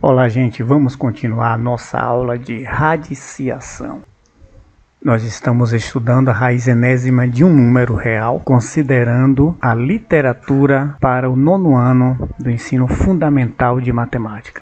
Olá, gente, vamos continuar a nossa aula de radiciação. Nós estamos estudando a raiz enésima de um número real, considerando a literatura para o 9º ano do ensino fundamental de matemática.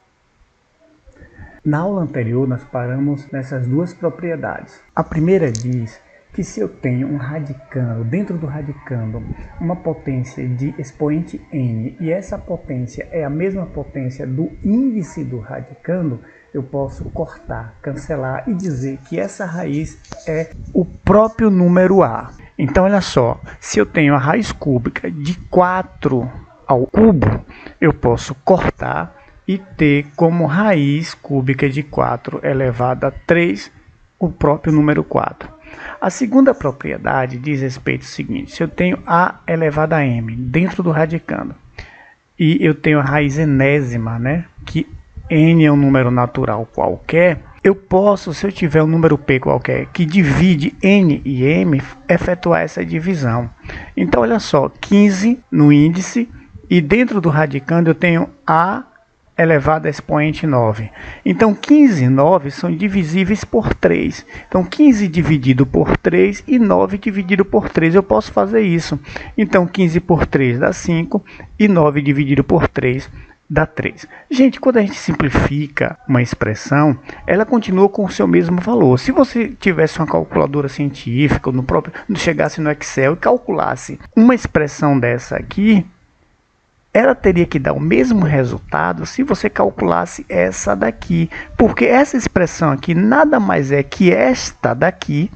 Na aula anterior, nós paramos nessas duas propriedades. A primeira diz que se eu tenho um radicando, dentro do radicando, uma potência de expoente n, e essa potência é a mesma potência do índice do radicando, eu posso cortar, cancelar e dizer que essa raiz é o próprio número a. Então, olha só, se eu tenho a raiz cúbica de 4 ao cubo, eu posso cortar e ter como raiz cúbica de 4 elevado a 3 o próprio número 4. A segunda propriedade diz respeito ao seguinte: se eu tenho a elevado a m dentro do radicando e eu tenho a raiz enésima, que n é um número natural qualquer, eu posso, se eu tiver um número p qualquer que divide n e m, efetuar essa divisão. Então, olha só, 15 no índice e dentro do radicando eu tenho a elevado a expoente 9. Então, 15 e 9 são divisíveis por 3. Então, 15 dividido por 3 e 9 dividido por 3. Eu posso fazer isso. Então, 15 por 3 dá 5 e 9 dividido por 3 dá 3. Gente, quando a gente simplifica uma expressão, ela continua com o seu mesmo valor. Se você tivesse uma calculadora científica, ou chegasse no Excel e calculasse uma expressão dessa aqui, ela teria que dar o mesmo resultado se você calculasse essa daqui, porque essa expressão aqui nada mais é que esta daqui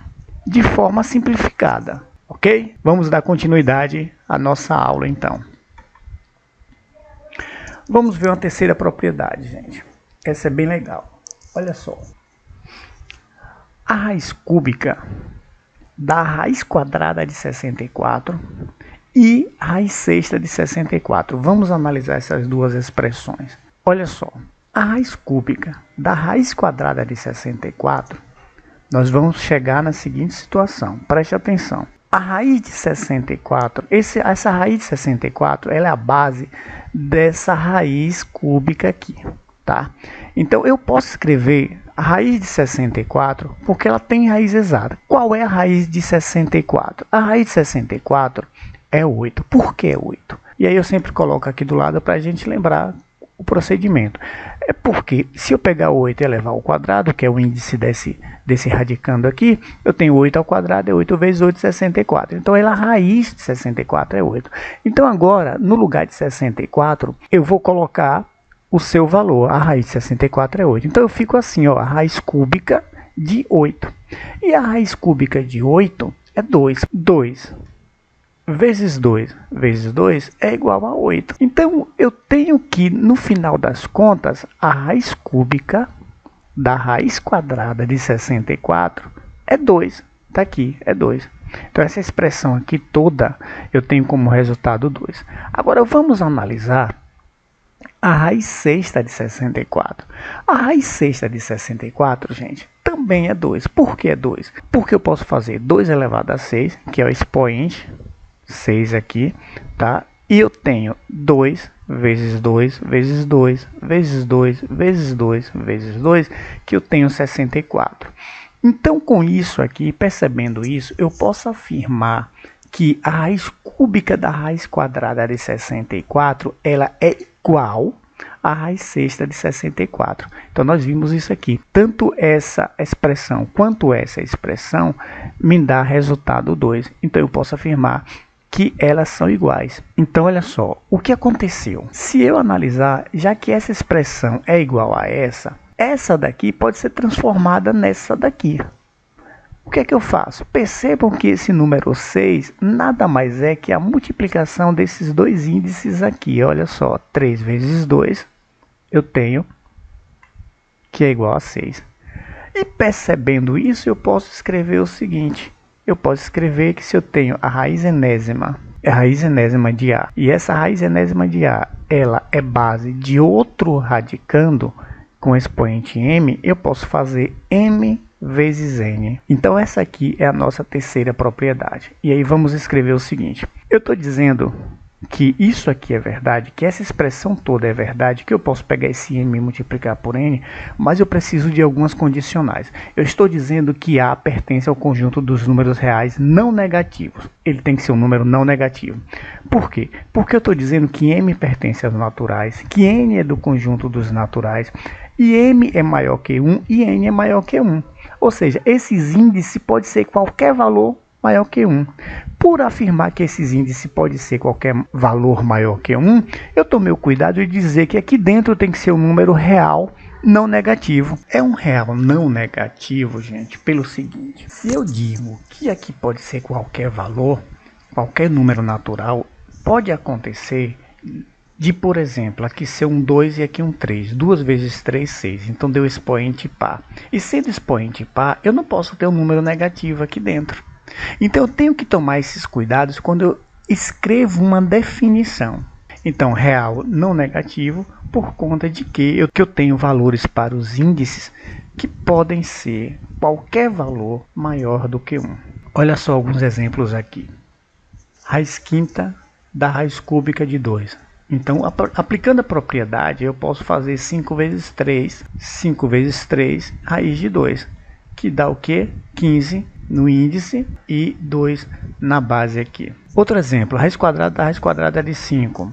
de forma simplificada, ok? Vamos dar continuidade à nossa aula, então. Vamos ver uma terceira propriedade, gente. Essa é bem legal. Olha só. A raiz cúbica da raiz quadrada de 64... e a raiz sexta de 64. Vamos analisar essas duas expressões. Olha só, a raiz cúbica da raiz quadrada de 64, nós vamos chegar na seguinte situação. Preste atenção. A raiz de 64, essa raiz de 64, ela é a base dessa raiz cúbica aqui, tá? Então, eu posso escrever a raiz de 64 porque ela tem raiz exata. Qual é a raiz de 64? A raiz de 64 é 8. Por que 8? E aí eu sempre coloco aqui do lado para a gente lembrar o procedimento. É porque se eu pegar 8 e elevar ao quadrado, que é o índice desse radicando aqui, eu tenho 8 ao quadrado, é 8 vezes 8, 64. Então, a raiz de 64 é 8. Então, agora, no lugar de 64, eu vou colocar o seu valor. A raiz de 64 é 8. Então, eu fico assim, ó, a raiz cúbica de 8. E a raiz cúbica de 8 é 2. 2 vezes 2 vezes 2 é igual a 8. Então, eu tenho que, no final das contas, a raiz cúbica da raiz quadrada de 64 é 2. Está aqui, é 2. Então, essa expressão aqui toda, eu tenho como resultado 2. Agora, vamos analisar a raiz sexta de 64. A raiz sexta de 64, gente, também é 2. Por que é 2? Porque eu posso fazer 2 elevado a 6, que é o expoente 6 aqui, tá? E eu tenho 2 vezes 2 vezes 2 vezes 2 vezes 2 vezes 2, que eu tenho 64. Então, com isso aqui, percebendo isso, eu posso afirmar que a raiz cúbica da raiz quadrada de 64, ela é igual à raiz sexta de 64. Então, nós vimos isso aqui. Tanto essa expressão quanto essa expressão me dá resultado 2. Então, eu posso afirmar que elas são iguais. Então, olha só, o que aconteceu? Se eu analisar, já que essa expressão é igual a essa daqui pode ser transformada nessa daqui. O que é que eu faço? Percebam que esse número 6 nada mais é que a multiplicação desses dois índices aqui. Olha só, 3 vezes 2 eu tenho que é igual a 6. E percebendo isso, eu posso escrever o seguinte. Eu posso escrever que se eu tenho a raiz enésima de A, e essa raiz enésima de A, ela é base de outro radicando com expoente m, eu posso fazer m vezes n. Então, essa aqui é a nossa terceira propriedade. E aí, vamos escrever o seguinte. Eu estou dizendo que isso aqui é verdade, que essa expressão toda é verdade, que eu posso pegar esse n e multiplicar por n, mas eu preciso de algumas condicionais. Eu estou dizendo que A pertence ao conjunto dos números reais não negativos. Ele tem que ser um número não negativo. Por quê? Porque eu estou dizendo que m pertence aos naturais, que n é do conjunto dos naturais, e m é maior que 1 e n é maior que 1. Ou seja, esses índices pode ser qualquer valor maior que 1. Por afirmar que esses índices pode ser qualquer valor maior que 1, eu tomei o cuidado de dizer que aqui dentro tem que ser um número real não negativo. É um real não negativo, gente, pelo seguinte: se eu digo que aqui pode ser qualquer valor, qualquer número natural, pode acontecer de, por exemplo, aqui ser um 2 e aqui um 3. 2 vezes 3, 6. Então deu expoente par. E sendo expoente par, eu não posso ter um número negativo aqui dentro. Então eu tenho que tomar esses cuidados quando eu escrevo uma definição. Então, real não negativo, por conta de que eu tenho valores para os índices que podem ser qualquer valor maior do que 1. Olha só alguns exemplos aqui. Raiz quinta da raiz cúbica de 2. Então, aplicando a propriedade, eu posso fazer 5 vezes 3, 5 vezes 3, raiz de 2, que dá o quê? 15 no índice e 2 na base aqui. Outro exemplo, raiz quadrada da raiz quadrada de 5.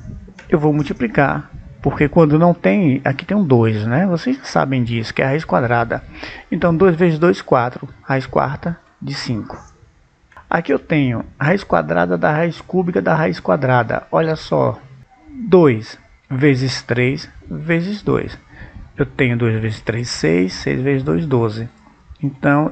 Eu vou multiplicar, porque quando não tem, aqui tem um 2, né? Vocês sabem disso, que é a raiz quadrada. Então, 2 vezes 2, 4, raiz quarta de 5. Aqui eu tenho a raiz quadrada da raiz cúbica da raiz quadrada. Olha só, 2 vezes 3 vezes 2. Eu tenho 2 vezes 3, 6, 6 vezes 2, 12. Então,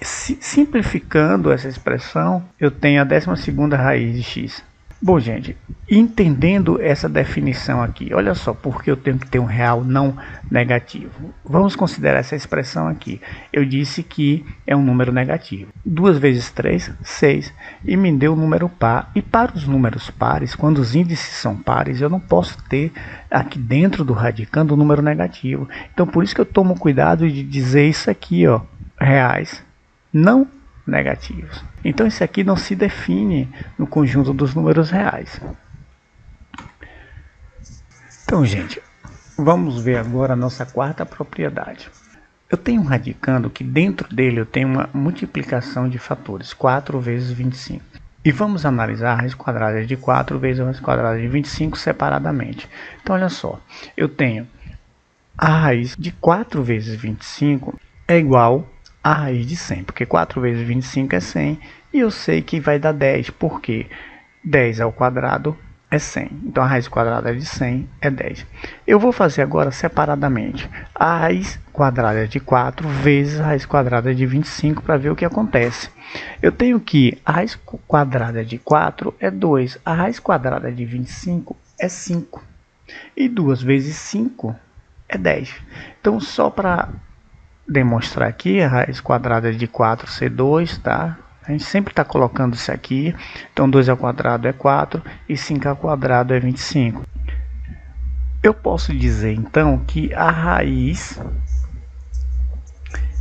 simplificando essa expressão, eu tenho a 12ª raiz de x. Bom, gente, entendendo essa definição aqui, olha só, porque eu tenho que ter um real não negativo. Vamos considerar essa expressão aqui. Eu disse que é um número negativo. 2 vezes 3, 6, e me deu um número par. E para os números pares, quando os índices são pares, eu não posso ter aqui dentro do radicando um número negativo. Então, por isso que eu tomo cuidado de dizer isso aqui, ó, reais não negativos. Então isso aqui não se define no conjunto dos números reais. Então, gente, vamos ver agora a nossa quarta propriedade. Eu tenho um radicando que dentro dele eu tenho uma multiplicação de fatores, 4 vezes 25. E vamos analisar a raiz quadrada de 4 vezes a raiz quadrada de 25 separadamente. Então, olha só, eu tenho a raiz de 4 vezes 25 é igual a raiz de 100, porque 4 vezes 25 é 100, e eu sei que vai dar 10, porque 10 ao quadrado é 100. Então, a raiz quadrada de 100 é 10. Eu vou fazer agora separadamente a raiz quadrada de 4 vezes a raiz quadrada de 25 para ver o que acontece. Eu tenho que a raiz quadrada de 4 é 2, a raiz quadrada de 25 é 5, e 2 vezes 5 é 10. Então, só para demonstrar aqui a raiz quadrada de 4 ser 2, tá? A gente sempre está colocando isso aqui. Então, 2 ao quadrado é 4 e 5 ao quadrado é 25. Eu posso dizer, então, que a raiz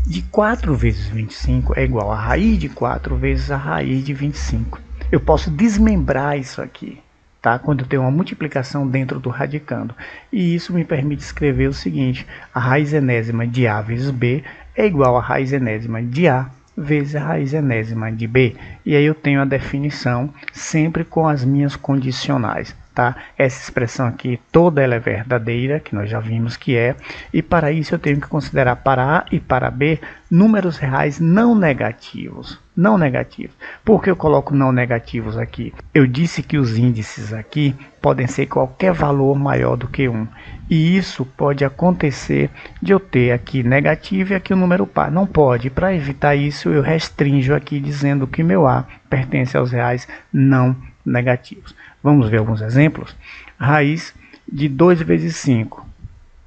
de 4 vezes 25 é igual a raiz de 4 vezes a raiz de 25. Eu posso desmembrar isso aqui, tá? Quando eu tenho uma multiplicação dentro do radicando. E isso me permite escrever o seguinte: a raiz enésima de A vezes B é igual a raiz enésima de A vezes a raiz enésima de B. E aí eu tenho a definição sempre com as minhas condicionais, tá? Essa expressão aqui, toda ela é verdadeira, que nós já vimos que é. E para isso eu tenho que considerar para A e para B números reais não negativos. Não negativos. Por que eu coloco não negativos aqui? Eu disse que os índices aqui podem ser qualquer valor maior do que 1. E isso pode acontecer de eu ter aqui negativo e aqui o número par. Não pode. Para evitar isso, eu restringo aqui dizendo que meu A pertence aos reais não negativos. Vamos ver alguns exemplos. Raiz de 2 vezes 5.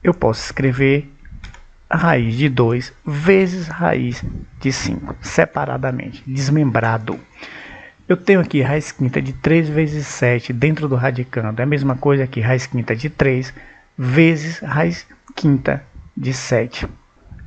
Eu posso escrever raiz de 2 vezes raiz de 5, separadamente, desmembrado. Eu tenho aqui raiz quinta de 3 vezes 7 dentro do radicando. É a mesma coisa aqui, raiz quinta de 3 vezes raiz quinta de 7.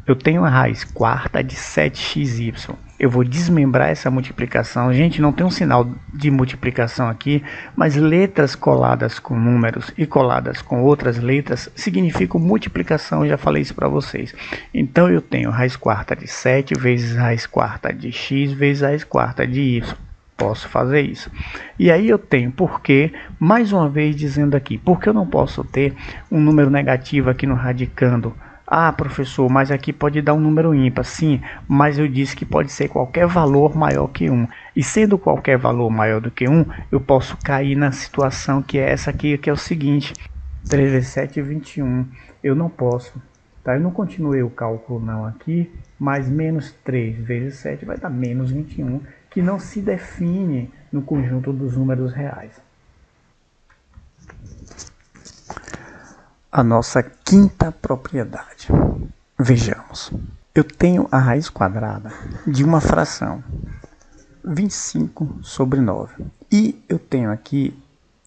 eu tenho a raiz quarta de 7xy. Eu vou desmembrar essa multiplicação. Gente, não tem um sinal de multiplicação aqui, mas letras coladas com números e coladas com outras letras significam multiplicação. Eu já falei isso para vocês. Então eu tenho raiz quarta de 7 vezes raiz quarta de x vezes raiz quarta de y. Posso fazer isso. E aí eu tenho porque, mais uma vez dizendo aqui, porque eu não posso ter um número negativo aqui no radicando. Ah, professor, mas aqui pode dar um número ímpar. Sim, mas eu disse que pode ser qualquer valor maior que 1. E sendo qualquer valor maior do que 1, eu posso cair na situação que é essa aqui, que é o seguinte. 3 vezes 7 é 21. Eu não posso. Tá? Eu não continuei o cálculo não aqui, mas menos 3 vezes 7 vai dar menos 21, que não se define no conjunto dos números reais. A nossa quinta propriedade. Vejamos. Eu tenho a raiz quadrada de uma fração 25 sobre 9. E eu tenho aqui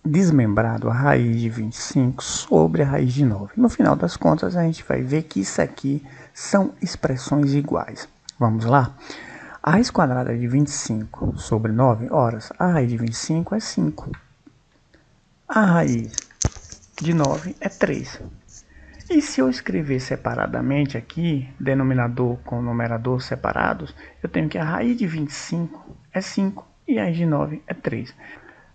desmembrado a raiz de 25 sobre a raiz de 9. No final das contas, a gente vai ver que isso aqui são expressões iguais. Vamos lá? A raiz quadrada de 25 sobre 9, horas, a raiz de 25 é 5. A raiz de 9 é 3. E se eu escrever separadamente aqui, denominador com numerador separados, eu tenho que a raiz de 25 é 5 e a raiz de 9 é 3.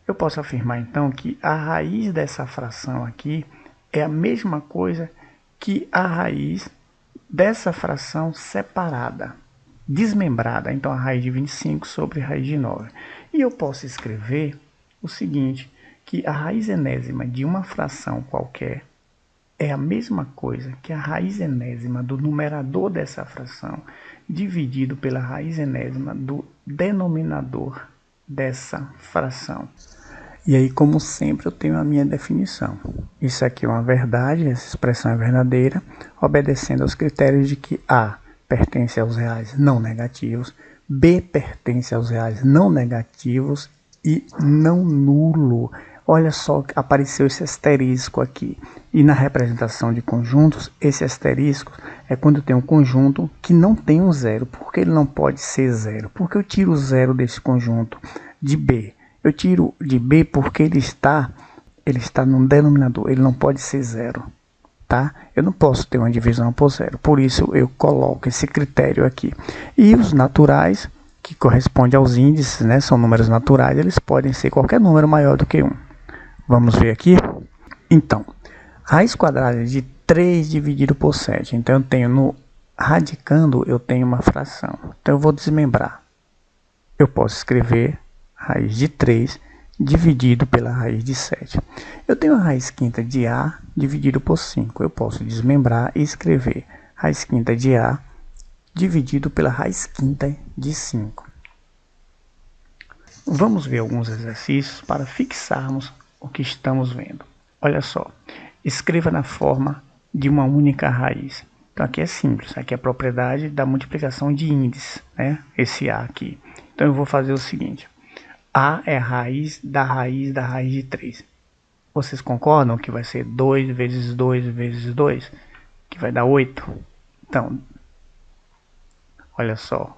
Eu posso afirmar então que a raiz dessa fração aqui é a mesma coisa que a raiz dessa fração separada, desmembrada. Então a raiz de 25 sobre a raiz de 9. E eu posso escrever o seguinte, que a raiz enésima de uma fração qualquer é a mesma coisa que a raiz enésima do numerador dessa fração dividido pela raiz enésima do denominador dessa fração. E aí, como sempre, eu tenho a minha definição. Isso aqui é uma verdade, essa expressão é verdadeira, obedecendo aos critérios de que A pertence aos reais não negativos, B pertence aos reais não negativos e não nulo. Olha só, apareceu esse asterisco aqui. E na representação de conjuntos, esse asterisco é quando eu tenho um conjunto que não tem um zero. Por que ele não pode ser zero? Porque eu tiro o zero desse conjunto de B. Eu tiro de B porque ele está no denominador. Ele não pode ser zero. Tá? Eu não posso ter uma divisão por zero. Por isso eu coloco esse critério aqui. E os naturais, que correspondem aos índices, né, são números naturais, eles podem ser qualquer número maior do que 1. Vamos ver aqui? Então, raiz quadrada de 3 dividido por 7. Então, eu tenho no radicando, eu tenho uma fração. Então, eu vou desmembrar. Eu posso escrever raiz de 3 dividido pela raiz de 7. Eu tenho a raiz quinta de A dividido por 5. Eu posso desmembrar e escrever raiz quinta de A dividido pela raiz quinta de 5. Vamos ver alguns exercícios para fixarmos o que estamos vendo. Olha só, escreva na forma de uma única raiz. Então aqui é simples, aqui é a propriedade da multiplicação de índices, né? Esse A aqui. Então eu vou fazer o seguinte, A é a raiz da raiz de 3. Vocês concordam que vai ser 2 vezes 2 vezes 2, que vai dar 8? Então, olha só,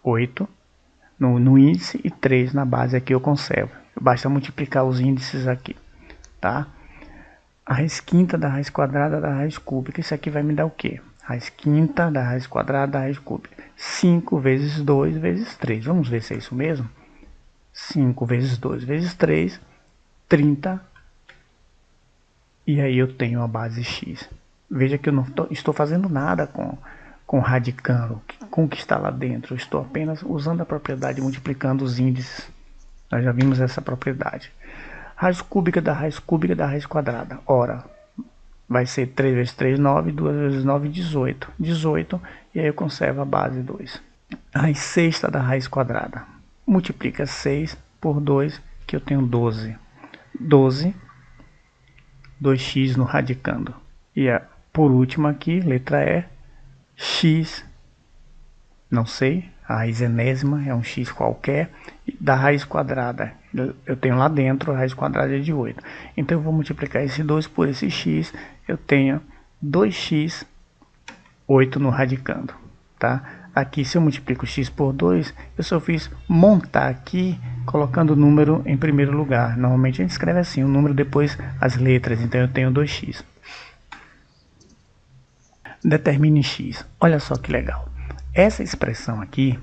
8 no índice e 3 na base aqui eu conservo. Basta multiplicar os índices aqui, tá? A raiz quinta da raiz quadrada da raiz cúbica, isso aqui vai me dar o quê? Raiz quinta da raiz quadrada da raiz cúbica. 5 vezes 2 vezes 3. Vamos ver se é isso mesmo? 5 vezes 2 vezes 3, 30. E aí eu tenho a base x. Veja que eu não estou fazendo nada com radicando, com o que está lá dentro. Eu estou apenas usando a propriedade multiplicando os índices. Nós já vimos essa propriedade. Raiz cúbica da raiz quadrada. Ora, vai ser 3 vezes 3, 9, 2 vezes 9, 18. 18, e aí eu conservo a base 2. Raiz sexta da raiz quadrada. Multiplica 6 por 2, que eu tenho 12. 12, 2x no radicando. E por último aqui, letra E, x, não sei, a raiz enésima é um x qualquer, da raiz quadrada, eu tenho lá dentro a raiz quadrada de 8. Então eu vou multiplicar esse 2 por esse x, eu tenho 2x 8 no radicando, tá? Aqui, se eu multiplico x por 2, eu só fiz montar aqui, colocando o número em primeiro lugar. Normalmente a gente escreve assim, o número depois as letras, então eu tenho 2x. Determine x. Olha só que legal. Essa expressão aqui,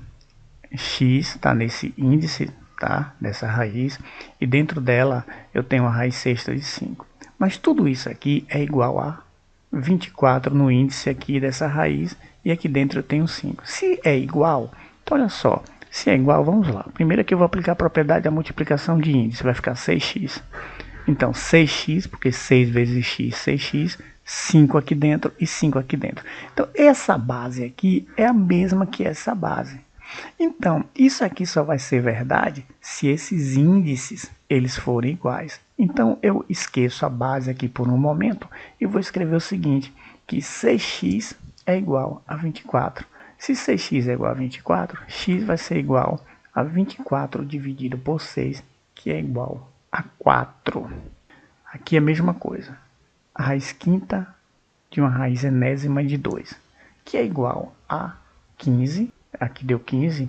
x está nesse índice, tá? Dessa raiz, e dentro dela eu tenho a raiz sexta de 5. Mas tudo isso aqui é igual a 24 no índice aqui dessa raiz, e aqui dentro eu tenho 5. Se é igual, então olha só, se é igual, vamos lá. Primeiro aqui eu vou aplicar a propriedade da multiplicação de índice, vai ficar 6x. Então 6x, porque 6 vezes x, 6x, 5 aqui dentro e 5 aqui dentro. Então essa base aqui é a mesma que essa base. Então, isso aqui só vai ser verdade se esses índices eles forem iguais. Então, eu esqueço a base aqui por um momento e vou escrever o seguinte, que 6x é igual a 24. Se 6x é igual a 24, x vai ser igual a 24 dividido por 6, que é igual a 4. Aqui é a mesma coisa. A raiz quinta de uma raiz enésima de 2, que é igual a 15. Aqui deu 15.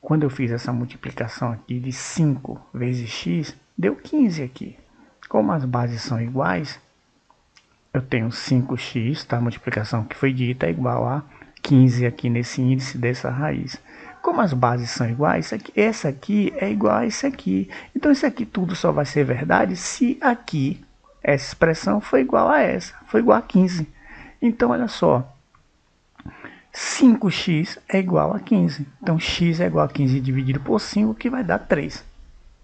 Quando eu fiz essa multiplicação aqui de 5 vezes x, deu 15 aqui. Como as bases são iguais, eu tenho 5x, tá? A multiplicação que foi dita é igual a 15 aqui nesse índice dessa raiz. Como as bases são iguais, essa aqui é igual a esse aqui. Então isso aqui tudo só vai ser verdade se aqui essa expressão for igual a essa, for igual a 15. Então olha só, 5x é igual a 15. Então, x é igual a 15 dividido por 5, que vai dar 3.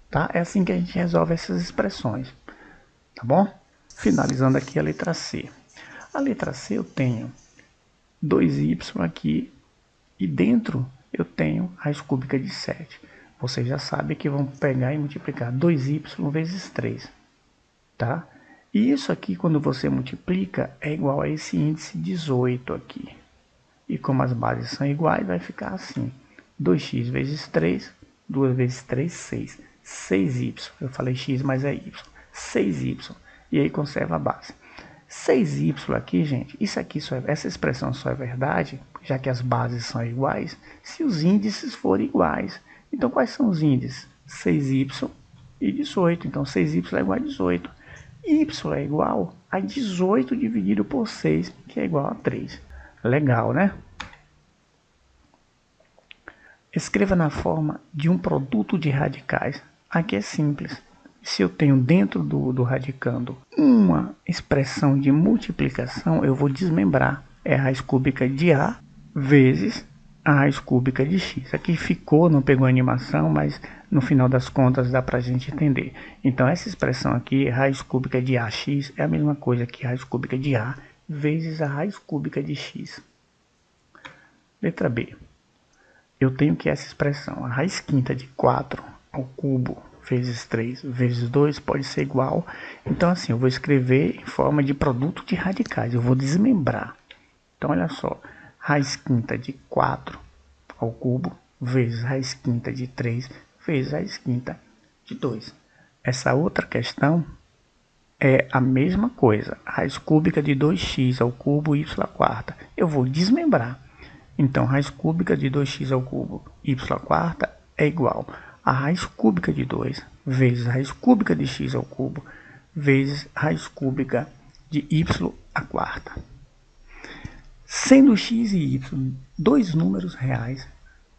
Tá? É assim que a gente resolve essas expressões. Tá bom? Finalizando aqui a letra C. A letra C eu tenho 2y aqui e dentro eu tenho raiz cúbica de 7. Vocês já sabem que vão pegar e multiplicar 2y vezes 3. Tá? E isso aqui, quando você multiplica, é igual a esse índice 18 aqui. E como as bases são iguais, vai ficar assim. 2x vezes 3, 2 vezes 3, 6. 6y, eu falei x, mas é y. 6y, e aí conserva a base. 6y aqui, gente, isso aqui essa expressão só é verdade, já que as bases são iguais, se os índices forem iguais. Então, quais são os índices? 6y e 18. Então, 6y é igual a 18. Y é igual a 18 dividido por 6, que é igual a 3. Legal, né? Escreva na forma de um produto de radicais. Aqui é simples. Se eu tenho dentro do radicando uma expressão de multiplicação, eu vou desmembrar. É a raiz cúbica de A vezes a raiz cúbica de x. Aqui ficou, não pegou a animação, mas no final das contas dá pra gente entender. Então essa expressão aqui, raiz cúbica de AX, é a mesma coisa que raiz cúbica de A vezes a raiz cúbica de x. Letra B. Eu tenho que essa expressão, a raiz quinta de 4 ao cubo vezes 3 vezes 2 pode ser igual. Então assim, eu vou escrever em forma de produto de radicais, eu vou desmembrar. Então olha só, raiz quinta de 4 ao cubo vezes raiz quinta de 3 vezes raiz quinta de 2. Essa outra questão é a mesma coisa, raiz cúbica de 2x ao cubo y quarta. Eu vou desmembrar. Então, raiz cúbica de 2x ao cubo y quarta é igual a raiz cúbica de 2 vezes raiz cúbica de x ao cubo vezes raiz cúbica de y à quarta. Sendo x e y dois números reais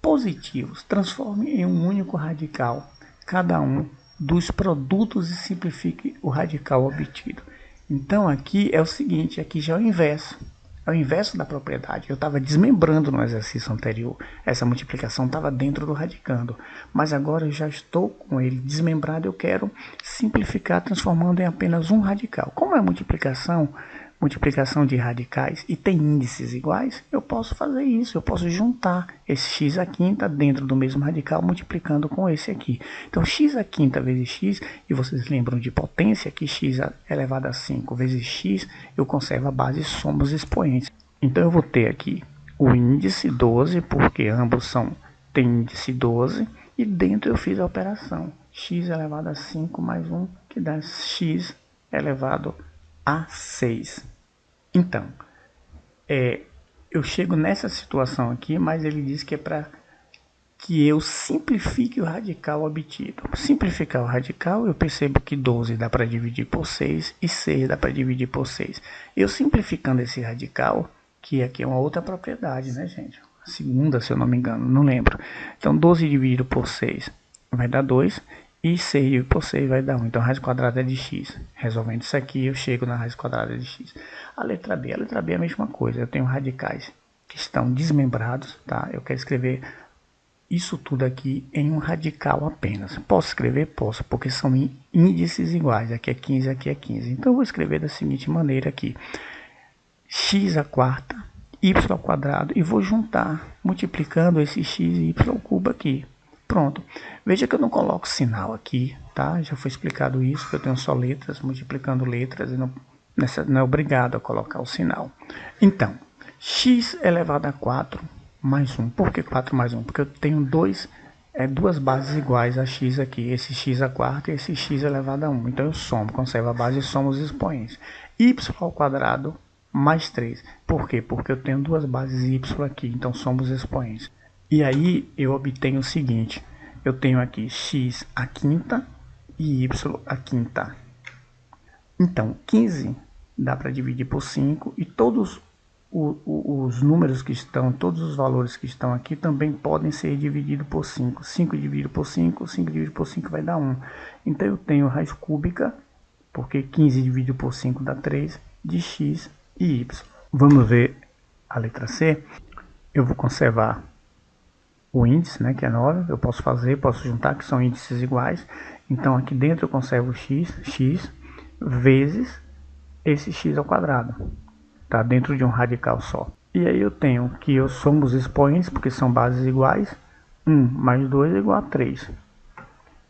positivos, transforme em um único radical cada um dos produtos e simplifique o radical obtido. Então aqui é o seguinte, aqui já é o inverso. É o inverso da propriedade. Eu estava desmembrando no exercício anterior. Essa multiplicação estava dentro do radicando. Mas agora eu já estou com ele desmembrado. Eu quero simplificar transformando em apenas um radical. Como é multiplicação de radicais e tem índices iguais, eu posso fazer isso. Eu posso juntar esse x à quinta dentro do mesmo radical multiplicando com esse aqui. Então x à quinta vezes x, e vocês lembram de potência, que x elevado a 5 vezes x, eu conservo a base e somo os expoentes. Então eu vou ter aqui o índice 12, porque ambos têm índice 12, e dentro eu fiz a operação x elevado a 5 mais 1, que dá x elevado a 6. Então, eu chego nessa situação aqui, mas ele diz que é para que eu simplifique o radical obtido. Simplificar o radical, eu percebo que 12 dá para dividir por 6 e 6 dá para dividir por 6. Eu simplificando esse radical, que aqui é uma outra propriedade, né, gente? A segunda, se eu não me engano, não lembro. Então, 12 dividido por 6 vai dar 2 e 6 dividido por 6 vai dar 1. Então, a raiz quadrada é de x. Resolvendo isso aqui, eu chego na raiz quadrada de x. A letra B é a mesma coisa. Eu tenho radicais que estão desmembrados, tá? Eu quero escrever isso tudo aqui em um radical apenas. Posso escrever? Posso, porque são índices iguais. Aqui é 15, aqui é 15. Então, eu vou escrever da seguinte maneira aqui. X à quarta, y ao quadrado. E vou juntar, multiplicando esse x e y ao cubo aqui. Pronto. Veja que eu não coloco sinal aqui, tá? Já foi explicado isso, que eu tenho só letras, multiplicando letras. E não é obrigado a colocar o sinal. Então, x elevado a 4 mais 1. Por que 4 mais 1? Porque eu tenho duas bases iguais a x aqui. Esse x à quarta e esse x elevado a 1. Então eu somo, conservo a base e somo os expoentes. Y ao quadrado mais 3. Por quê? Porque eu tenho duas bases y aqui. Então somo os expoentes. E aí eu obtenho o seguinte. Eu tenho aqui x à quinta e y à quinta. Então 15 dá para dividir por 5 e todos os números que estão, todos os valores que estão aqui também podem ser divididos por 5. 5 dividido por 5, 5 dividido por 5 vai dar 1. Então eu tenho raiz cúbica, porque 15 dividido por 5 dá 3, de x e y. Vamos ver a letra C. Eu vou conservar o índice, né, que é 9. Eu posso juntar, que são índices iguais. Então aqui dentro eu conservo x vezes esse x ao quadrado. Tá dentro de um radical só. E aí eu tenho que eu somo os expoentes, porque são bases iguais. 1 mais 2 é igual a 3.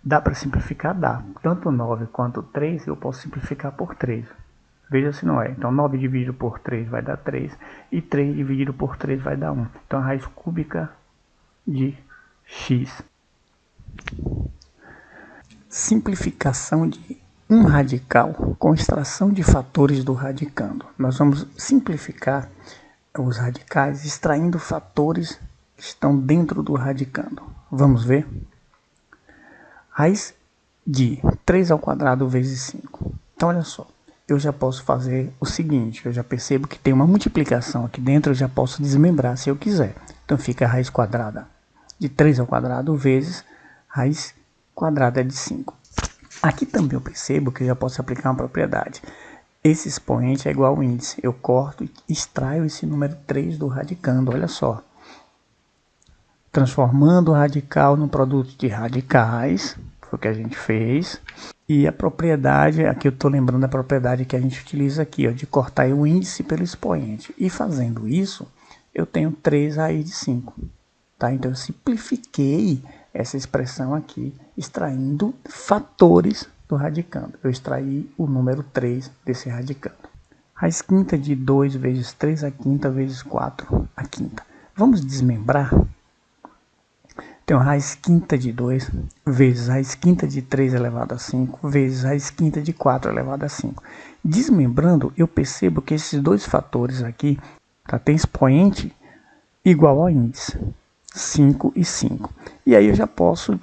Dá para simplificar? Dá. Tanto 9 quanto 3 eu posso simplificar por 3. Veja se não é. Então 9 dividido por 3 vai dar 3. E 3 dividido por 3 vai dar 1. Então a raiz cúbica de x. Simplificação de um radical com extração de fatores do radicando. Nós vamos simplificar os radicais extraindo fatores que estão dentro do radicando. Vamos ver? Raiz de 3 ao quadrado vezes 5. Então, olha só. Eu já posso fazer o seguinte. Eu já percebo que tem uma multiplicação aqui dentro. Eu já posso desmembrar se eu quiser. Então, fica a raiz quadrada de 3 ao quadrado vezes raiz quadrada de 5. Aqui também eu percebo que eu já posso aplicar uma propriedade. Esse expoente é igual ao índice. Eu corto e extraio esse número 3 do radicando. Olha só. Transformando o radical no produto de radicais. Foi o que a gente fez. E a propriedade, aqui eu estou lembrando da propriedade que a gente utiliza aqui, ó, de cortar o índice pelo expoente. E fazendo isso, eu tenho 3 raiz de 5. Tá? Então eu simplifiquei essa expressão aqui, extraindo fatores do radicando. Eu extraí o número 3 desse radicando. Raiz quinta de 2 vezes 3 a quinta vezes 4 a quinta. Vamos desmembrar? Então, raiz quinta de 2 vezes raiz quinta de 3 elevado a 5 vezes raiz quinta de 4 elevado a 5. Desmembrando, eu percebo que esses dois fatores aqui, tá, tem expoente igual ao índice. 5 e 5. E aí eu já posso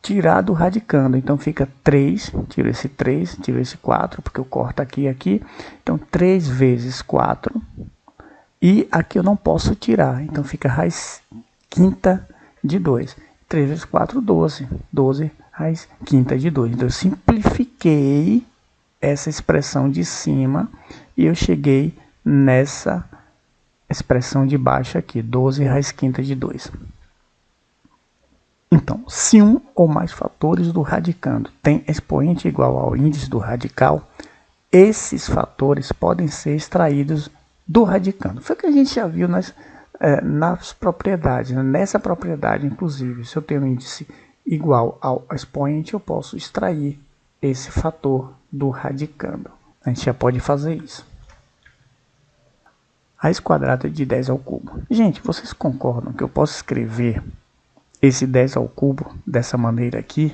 tirar do radicando. Então fica 3, tiro esse 3, tiro esse 4, porque eu corto aqui e aqui. Então 3 vezes 4. E aqui eu não posso tirar. Então fica raiz quinta de 2. 3 vezes 4, 12. 12 raiz quinta de 2. Então eu simplifiquei essa expressão de cima e eu cheguei nessa expressão de baixo aqui, 12 raiz quinta de 2. Então, se um ou mais fatores do radicando tem expoente igual ao índice do radical, esses fatores podem ser extraídos do radicando. Foi o que a gente já viu nas propriedades. Nessa propriedade, inclusive, se eu tenho um índice igual ao expoente, eu posso extrair esse fator do radicando. A gente já pode fazer isso. Raiz quadrada de 10 ao cubo. Gente, vocês concordam que eu posso escrever esse 10 ao cubo dessa maneira aqui?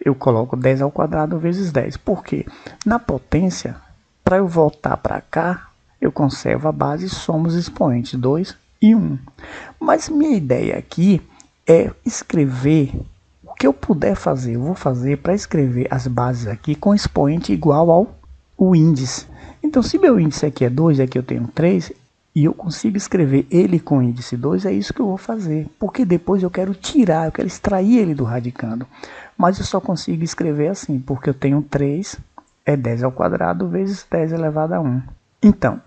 Eu coloco 10 ao quadrado vezes 10. Por quê? Na potência, para eu voltar para cá, eu conservo a base e somo os expoentes. 2 e 1. Mas minha ideia aqui é escrever o que eu puder fazer. Eu vou fazer para escrever as bases aqui com expoente igual ao índice. Então, se meu índice aqui é 2 e aqui eu tenho 3, e eu consigo escrever ele com índice 2, é isso que eu vou fazer. Porque depois eu quero tirar, eu quero extrair ele do radicando. Mas eu só consigo escrever assim, porque eu tenho 3, é 10 ao quadrado vezes 10 elevado a 1. Então,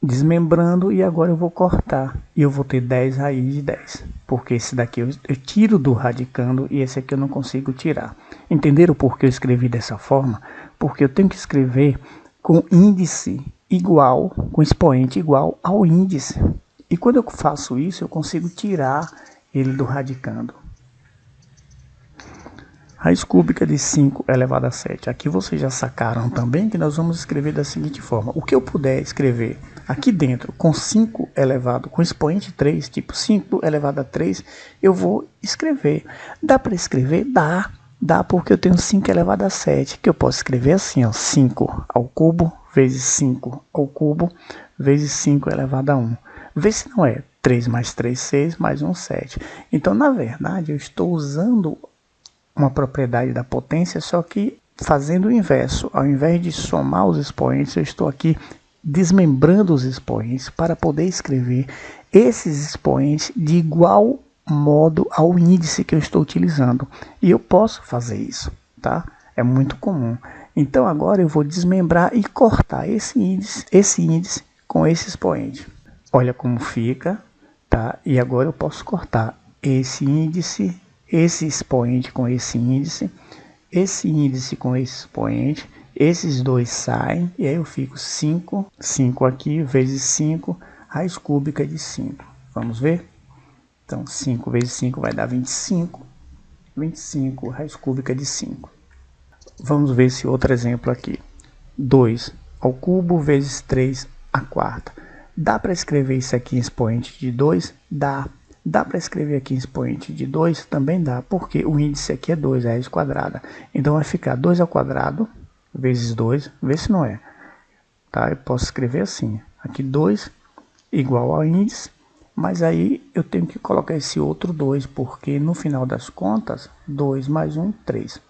desmembrando, e agora eu vou cortar. E eu vou ter 10 raiz de 10. Porque esse daqui eu tiro do radicando e esse aqui eu não consigo tirar. Entenderam por que eu escrevi dessa forma? Porque eu tenho que escrever com índice igual, com expoente igual ao índice. E quando eu faço isso, eu consigo tirar ele do radicando. Raiz cúbica de 5 elevado a 7. Aqui vocês já sacaram também que nós vamos escrever da seguinte forma. O que eu puder escrever aqui dentro com 5 elevado, com expoente 3, tipo 5 elevado a 3, eu vou escrever. Dá para escrever? Dá porque eu tenho 5 elevado a 7, que eu posso escrever assim, ó, 5 ao cubo vezes 5 ao cubo vezes 5 elevado a 1. Vê se não é 3 mais 3, 6, mais 1, 7. Então, na verdade, eu estou usando uma propriedade da potência, só que fazendo o inverso. Ao invés de somar os expoentes, eu estou aqui desmembrando os expoentes para poder escrever esses expoentes de igual modo ao índice que eu estou utilizando. E eu posso fazer isso, tá? É muito comum. Então agora eu vou desmembrar e cortar esse índice com esse expoente. Olha como fica, tá? E agora eu posso cortar esse índice, esse expoente com esse índice com esse expoente, esses dois saem, e aí eu fico 5 aqui, vezes 5, raiz cúbica de 5. Vamos ver? Então, 5 vezes 5 vai dar 25, 25, raiz cúbica de 5. Vamos ver esse outro exemplo aqui. 2 ao cubo vezes 3 à quarta. Dá para escrever isso aqui em expoente de 2? Dá. Dá para escrever aqui em expoente de 2? Também dá, porque o índice aqui é 2, raiz quadrada. Então vai ficar 2 ao quadrado vezes 2, vê se não é. Tá? Eu posso escrever assim, aqui 2 igual ao índice, mas aí eu tenho que colocar esse outro 2, porque no final das contas, 2 mais 1, 3.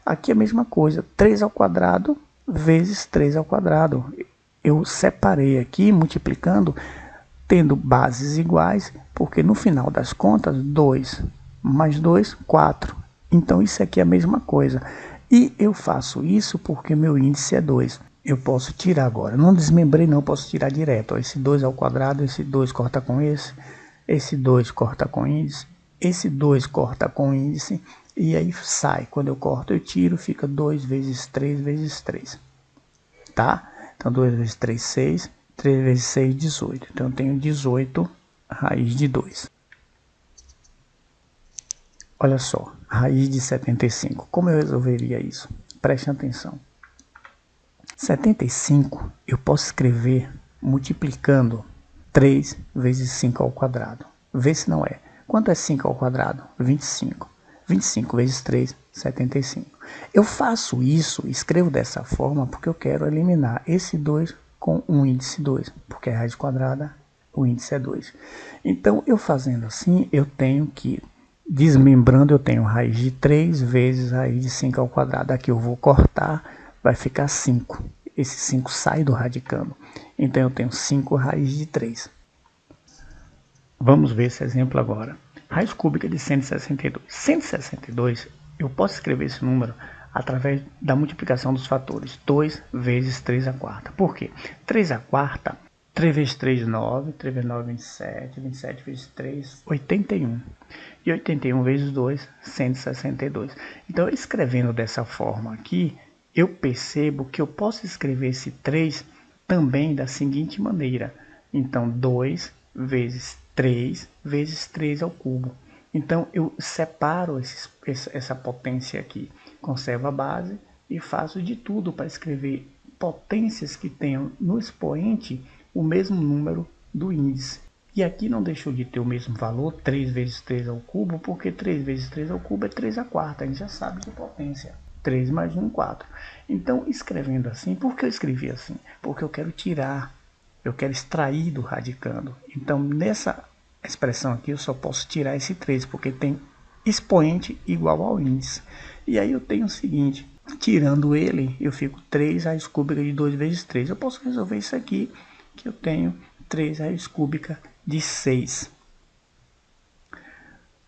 Aqui é a mesma coisa, 3 ao quadrado vezes 3 ao quadrado. Eu separei aqui, multiplicando, tendo bases iguais, porque no final das contas, 2 mais 2, 4. Então isso aqui é a mesma coisa. E eu faço isso porque meu índice é 2. Eu posso tirar agora. Não desmembrei não, posso tirar direto. Ó, esse 2 ao quadrado, esse 2 corta com esse 2 corta com índice, esse 2 corta com índice, e aí sai. Quando eu corto, eu tiro, fica 2 vezes 3 vezes 3. Tá? Então 2 vezes 3, 6. 3 vezes 6, 18. Então eu tenho 18 raiz de 2. Olha só, raiz de 75. Como eu resolveria isso? Preste atenção. 75 eu posso escrever multiplicando 3 vezes 5 ao quadrado. Vê se não é. Quanto é 5 ao quadrado? 25. 25 vezes 3, 75. Eu faço isso, escrevo dessa forma, porque eu quero eliminar esse 2 com um índice 2, porque a raiz quadrada, o índice é 2. Então, eu fazendo assim, eu tenho que, desmembrando, eu tenho raiz de 3 vezes raiz de 5 ao quadrado. Aqui eu vou cortar, vai ficar 5. Esse 5 sai do radicando. Então, eu tenho 5 raiz de 3. Vamos ver esse exemplo agora. Raiz cúbica de 162. 162, eu posso escrever esse número através da multiplicação dos fatores 2 vezes 3 à quarta. Por quê? 3 à quarta, 3 vezes 3, 9, 3 vezes 9, 27, 27 vezes 3, 81. E 81 vezes 2, 162. Então, escrevendo dessa forma aqui, eu percebo que eu posso escrever esse 3 também da seguinte maneira. Então, 2 vezes 3 vezes 3 ao cubo. Então, eu separo essa potência aqui, conservo a base e faço de tudo para escrever potências que tenham no expoente o mesmo número do índice. E aqui não deixou de ter o mesmo valor, 3 vezes 3 ao cubo, porque 3 vezes 3 ao cubo é 3 à quarta, a gente já sabe de potência. 3 mais 1, 4. Então, escrevendo assim, por que eu escrevi assim? Porque eu quero tirar, eu quero extrair do radicando. Então, nessa a expressão aqui eu só posso tirar esse 3, porque tem expoente igual ao índice. E aí eu tenho o seguinte, tirando ele, eu fico 3 raiz cúbica de 2 vezes 3. Eu posso resolver isso aqui, que eu tenho 3 raiz cúbica de 6.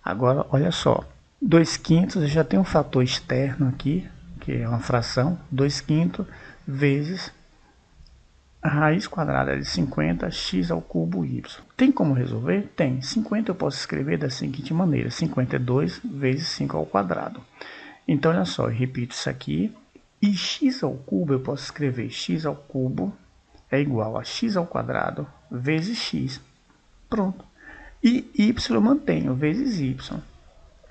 Agora, olha só, 2 quintos, eu já tenho um fator externo aqui, que é uma fração, 2 quintos vezes a raiz quadrada de 50, x ao cubo y. Tem como resolver? Tem. 50 eu posso escrever da seguinte maneira, 52 vezes 5 ao quadrado. Então, olha só, eu repito isso aqui, e x ao cubo eu posso escrever x ao cubo é igual a x ao quadrado vezes x. Pronto. E y eu mantenho, vezes y.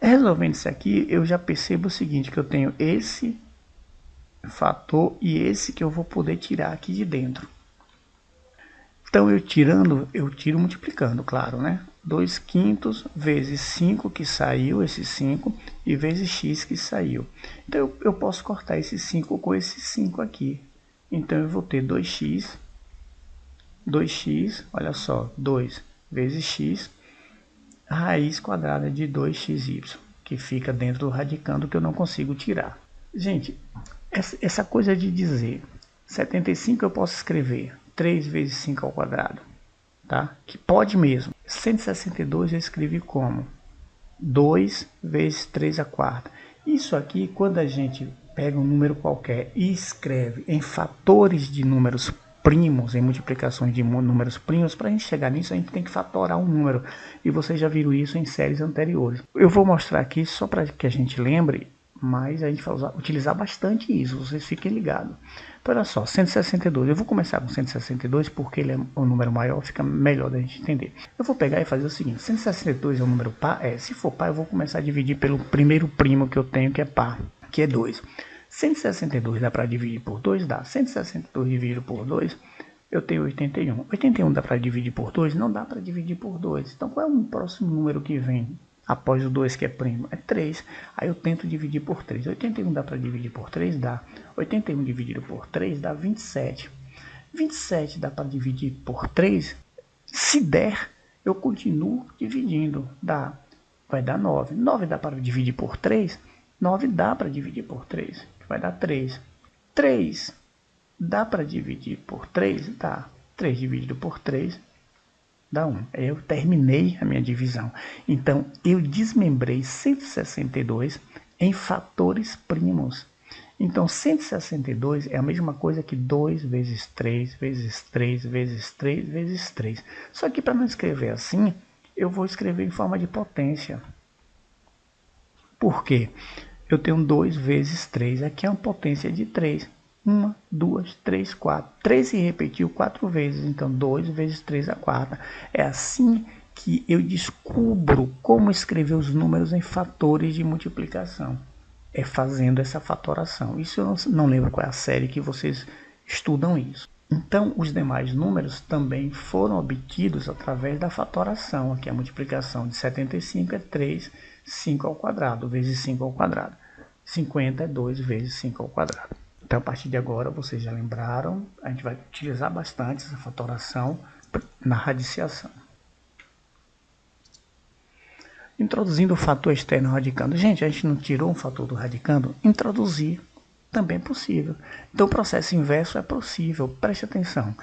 Resolvendo isso aqui, eu já percebo o seguinte, que eu tenho esse fator e esse que eu vou poder tirar aqui de dentro. Então, eu tiro multiplicando, claro, né? 2 quintos vezes 5 que saiu, esse 5, e vezes x que saiu. Então, eu posso cortar esse 5 com esse 5 aqui. Então, eu vou ter 2x, olha só, 2 vezes x, raiz quadrada de 2xy, que fica dentro do radicando que eu não consigo tirar. Gente, essa coisa de dizer 75 eu posso escrever 3 vezes 5 ao quadrado, tá? Que pode mesmo. 162 eu escrevi como 2 vezes 3 a quarta. Isso aqui, quando a gente pega um número qualquer e escreve em fatores de números primos, em multiplicações de números primos, para a gente chegar nisso, a gente tem que fatorar um número. E vocês já viram isso em séries anteriores. Eu vou mostrar aqui só para que a gente lembre, mas a gente vai utilizar bastante isso, vocês fiquem ligados. Então, olha só, 162. Eu vou começar com 162 porque ele é um número maior, fica melhor da gente entender. Eu vou pegar e fazer o seguinte, 162 é um número par? Se for par, eu vou começar a dividir pelo primeiro primo que eu tenho, que é par, que é 2. 162 dá para dividir por 2? Dá. 162 dividido por 2, eu tenho 81. 81 dá para dividir por 2? Não dá para dividir por 2. Então, qual é o próximo número que vem após o 2 que é primo? É 3. Aí eu tento dividir por 3. 81 dá para dividir por 3? Dá. 81 dividido por 3 dá 27. 27 dá para dividir por 3? Se der, eu continuo dividindo. Dá. Vai dar 9. 9 dá para dividir por 3? 9 dá para dividir por 3. Vai dar 3. 3 dá para dividir por 3? Dá. 3 dividido por 3 dá 1. Eu terminei a minha divisão. Então, eu desmembrei 162 em fatores primos. Então, 162 é a mesma coisa que 2 vezes 3, vezes 3, vezes 3, vezes 3. Só que para não escrever assim, eu vou escrever em forma de potência. Por quê? Eu tenho 2 vezes 3, aqui é uma potência de 3. 1, 2, 3, 4. 3 se repetiu 4 vezes, então 2 vezes 3 a quarta. É assim que eu descubro como escrever os números em fatores de multiplicação. É fazendo essa fatoração. Isso eu não lembro qual é a série que vocês estudam isso. Então, os demais números também foram obtidos através da fatoração. Aqui a multiplicação de 75 é 3, 5 ao quadrado, vezes 5 ao quadrado. 50 é 2 vezes 5 ao quadrado. Então, a partir de agora, vocês já lembraram, a gente vai utilizar bastante essa fatoração na radiciação. Introduzindo o fator externo radicando. Gente, a gente não tirou um fator do radicando? Introduzir também é possível. Então, o processo inverso é possível. Preste atenção.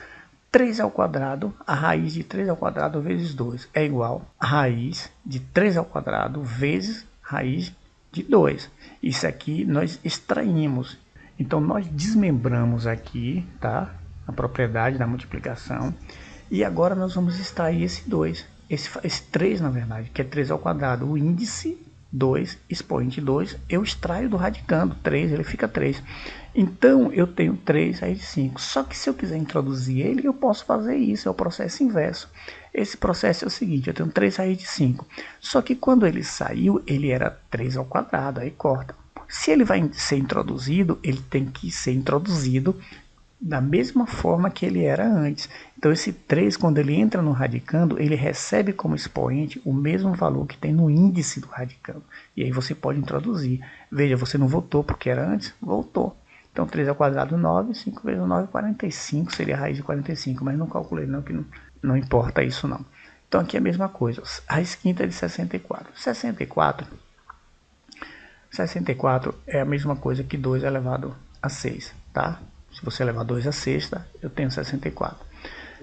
3 ao quadrado, a raiz de 3 ao quadrado vezes 2 é igual a raiz de 3 ao quadrado vezes raiz de 2. Isso aqui nós extraímos. Então, nós desmembramos aqui, tá? A propriedade da multiplicação. E agora nós vamos extrair esse 2. Esse 3, na verdade, que é 3 ao quadrado. O índice 2, expoente 2, eu extraio do radicando. 3, ele fica 3. Então, eu tenho 3 raiz de 5. Só que se eu quiser introduzir ele, eu posso fazer isso. É o processo inverso. Esse processo é o seguinte, eu tenho 3 raiz de 5. Só que quando ele saiu, ele era 3 ao quadrado. Aí corta. Se ele vai ser introduzido, ele tem que ser introduzido da mesma forma que ele era antes. Então, esse 3, quando ele entra no radicando, ele recebe como expoente o mesmo valor que tem no índice do radicando. E aí você pode introduzir. Veja, você não voltou porque era antes? Voltou. Então, 3 ao quadrado, 9. 5 vezes 9, 45. Seria a raiz de 45, mas não calculei não, que não importa isso não. Então aqui é a mesma coisa, raiz quinta de 64. 64 é a mesma coisa que 2 elevado a 6, tá? Se você levar 2 a sexta, eu tenho 64.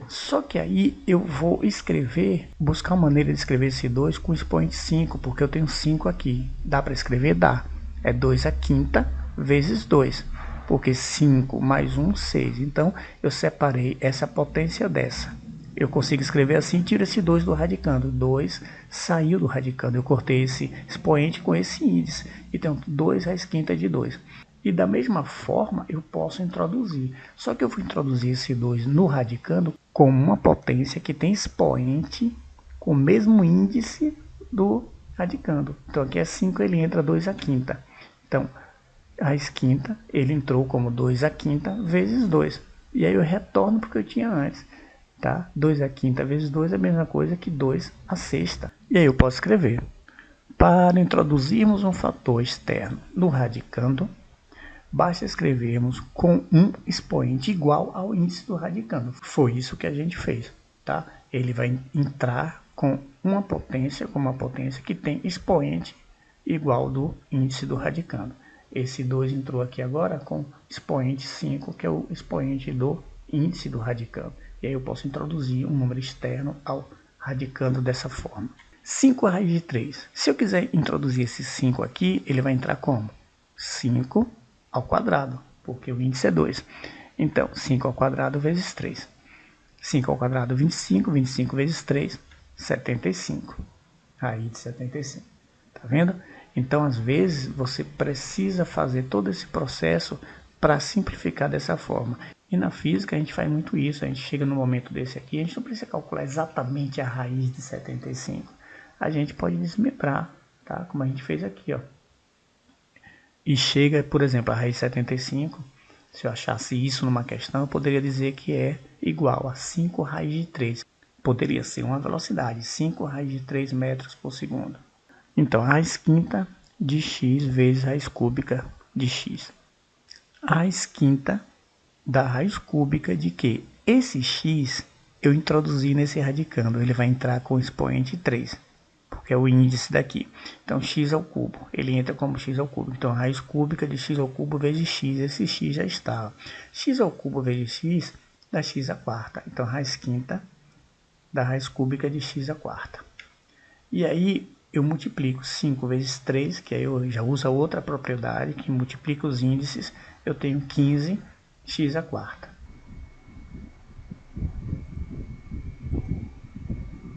Só que aí eu vou escrever, buscar uma maneira de escrever esse 2 com expoente 5, porque eu tenho 5 aqui. Dá para escrever? Dá. É 2 a quinta vezes 2, porque 5 mais 1, 6. Então eu separei essa potência dessa. Eu consigo escrever assim, tiro esse 2 do radicando. 2 saiu do radicando. Eu cortei esse expoente com esse índice. Então 2 raiz quinta de 2. E da mesma forma eu posso introduzir. Só que eu vou introduzir esse 2 no radicando com uma potência que tem expoente com o mesmo índice do radicando. Então aqui é 5, ele entra 2 a quinta. Então, raiz quinta, ele entrou como 2 a quinta vezes 2. E aí eu retorno porque eu tinha antes. Tá? 2 a quinta vezes 2 é a mesma coisa que 2 a sexta. E aí eu posso escrever. Para introduzirmos um fator externo no radicando, basta escrevermos com um expoente igual ao índice do radicando. Foi isso que a gente fez, tá? Ele vai entrar com uma potência que tem expoente igual do índice do radicando. Esse 2 entrou aqui agora com expoente 5, que é o expoente do índice do radicando. E aí eu posso introduzir um número externo ao radicando dessa forma. 5 raiz de 3. Se eu quiser introduzir esse 5 aqui, ele vai entrar como? 5 ao quadrado, porque o índice é 2. Então, 5 ao quadrado vezes 3. 5 ao quadrado, 25. 25 vezes 3, 75. Raiz de 75. Tá vendo? Então, às vezes, você precisa fazer todo esse processo para simplificar dessa forma. E na física a gente faz muito isso. A gente chega no momento desse aqui, a gente não precisa calcular exatamente a raiz de 75. A gente pode desmembrar, tá? Como a gente fez aqui, ó. E chega, por exemplo, a raiz de 75, se eu achasse isso numa questão, eu poderia dizer que é igual a 5 raiz de 3. Poderia ser uma velocidade, 5 raiz de 3 metros por segundo. Então, a raiz quinta de x vezes a raiz cúbica de x. A raiz quinta da raiz cúbica de que esse x eu introduzi nesse radicando, ele vai entrar com o expoente 3, porque é o índice daqui. Então x ao cubo, ele entra como x ao cubo. Então a raiz cúbica de x ao cubo vezes x, esse x já está. X ao cubo vezes x dá x à quarta. Então a raiz quinta da raiz cúbica de x à quarta. E aí eu multiplico 5 vezes 3, que aí eu já uso a outra propriedade, que multiplica os índices, eu tenho 15 x à quarta.